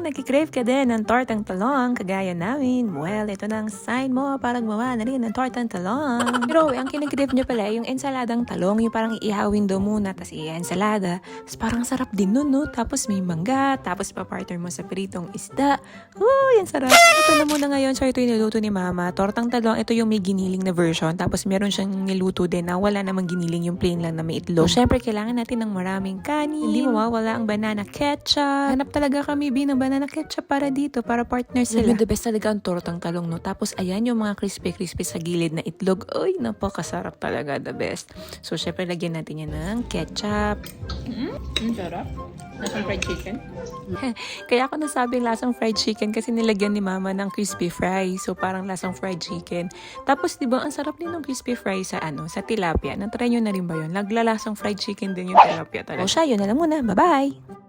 nagkikrave ka din ng tortang talong kagaya namin, well, ito na ang sign mo para gumawa na rin ng tortang talong. Pero ang kinikrave niya pala yung ensaladang talong, yung parang iihawin daw muna, tapos i-ensalada. Tapos parang sarap din nun, no? Tapos may mangga, tapos papartner mo sa pritong isda. Yan sarap. Ito na muna ngayon, so ito yung niluto ni Mama. Tortang talong, ito yung may giniling na version. Tapos meron siyang niluto din na wala namang giniling, yung plain lang na may itlog. So, syempre, kailangan natin ng maraming kanin. Hindi mawawala ang banana ketchup. Hanap talaga kami ng banana ketchup para dito, para partner sila. The best talaga ang tortang talong, no? Tapos, ayan yung mga crispy-crispy sa gilid na itlog. Ay, napakasarap talaga, the best. So, syempre, lagyan natin yan ng ketchup. Ang sarap. Nasang fried chicken. Kaya ako nasabing lasang fried chicken kasi nilagyan ni Mama ng crispy fry. So, parang lasang fried chicken. Tapos, di ba, ang sarap din ng crispy fry sa sa tilapia. Natry nyo na rin ba yun? Naglalasang fried chicken din yung tilapia talaga. O siya, yun na lang muna. Bye-bye!